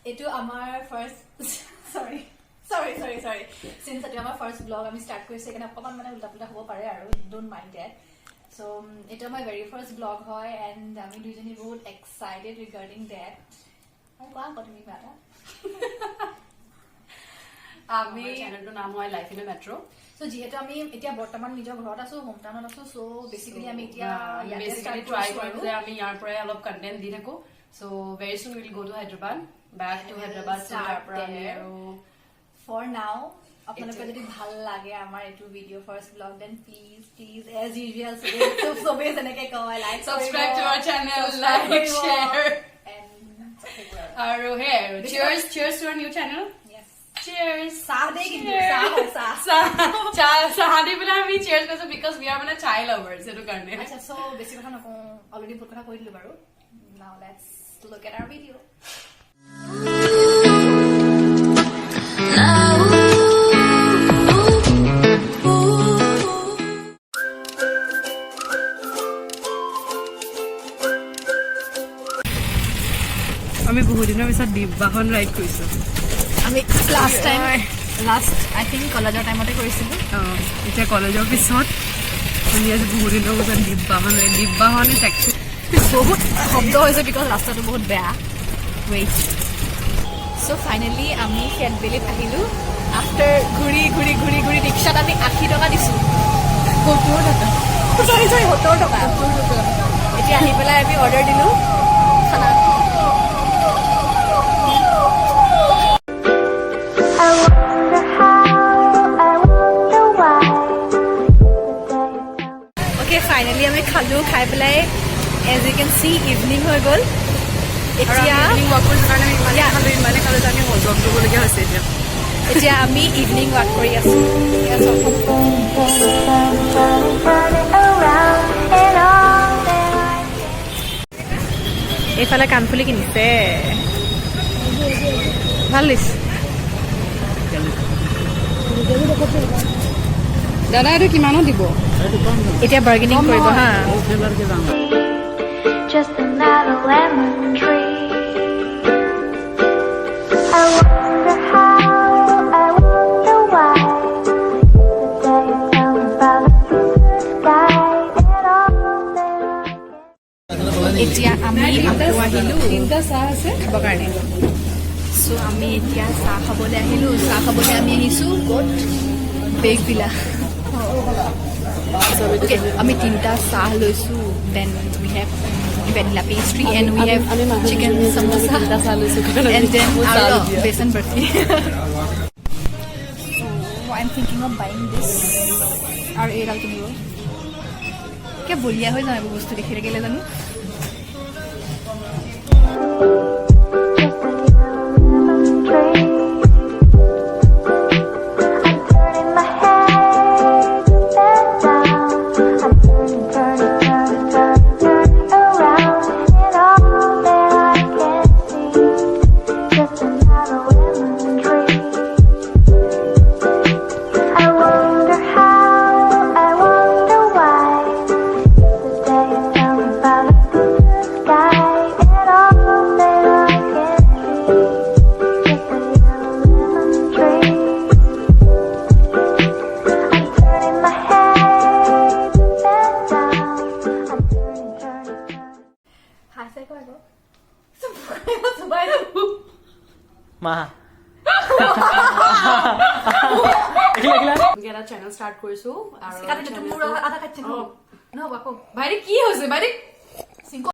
Etu amar first sorry. Since etu amar first vlog ami start korise ekana okoman mane ulta pulta hobo pare aru don't mind that. So etu my very first vlog hoy and ami duijoni bahut excited regarding that. Ai koa kotumi bata. Ami channel to naam hoy Life in a Metro. So jihetu ami etia bortoman nijor ghorot asu hometown asu so basically ami etia basically try koru je ami yar pore alop content di thaku. So very soon we will go to Hyderabad. Back to Hyderabad start there. For now, apnaloke jodi bhal lage amar etu video first vlog then please as usual so base enake koi like subscribe to our channel, like, share and aru here cheers to our new channel. Yes, cheers. Sa de ki sa Sahadi bila we cheers koso because we are mana chai lovers etu karne. Acha so besi kotha nako already bhut kotha koi dilu baru. Now let's look at our video. আমি বহুত দিনৰ পিছত ডিব্বাখন ride কৰিছো আমি last I think কলেজৰ টাইমতে কৰিছিলো এতিয়া কলেজৰ পিছত আমি আজি বহুত দিনৰ পিছত ডিব্বাখনে টেক্সি বহুত শব্দ হৈছে বিকজ ৰাস্তাটো বহুত বেয়া ৱেইট সো ফাইনেলি আমি খেলবেলিত আহিলো আফটাৰ ঘূৰি ৰিক্সাত আমি 80 টকা দিছো 70 টকা এতিয়া আহি পেলাই আমি অৰ্ডাৰ দিলো খানা ফাইনেলি আমি খালো খাই পেলাই as you can see evening হৈ গ'ল এতিয়া এতিয়া আমি ইভিনিং ৱাক কৰি আছো এইফালে কাণফুলি কিনিছে ভাল দিছে দাদা এইটো কিমানো দিব এতিয়া বাৰ্গেনিং কৰিব হা Just another lemon tree. I wonder how, I wonder why. The day you tell me about the blue sky and all that I can. এতিয়া আমি আকৌ আহিলো তিনিটা চাহ আছে খাবৰ কাৰণে সো আমি এতিয়া চাহ খাবলৈ আহিলো চাহ খাবলৈ আমি আহিছো ক'ত বেগবিলা Okay, আমি তিনটা চাহ লৈছো then we have vanilla pastry and we have chicken samosa and then our besan barfi so I'm thinking of buying this আৰু এইডাল কিনিব কে বলিয়া হৈ যাব বস্তু দেখি থাকিলে জানো চেনেল ষ্টাৰ্ট কৰিছো আধা কাটছে ন বাকো ভাইটি কি হৈছে ভাইটি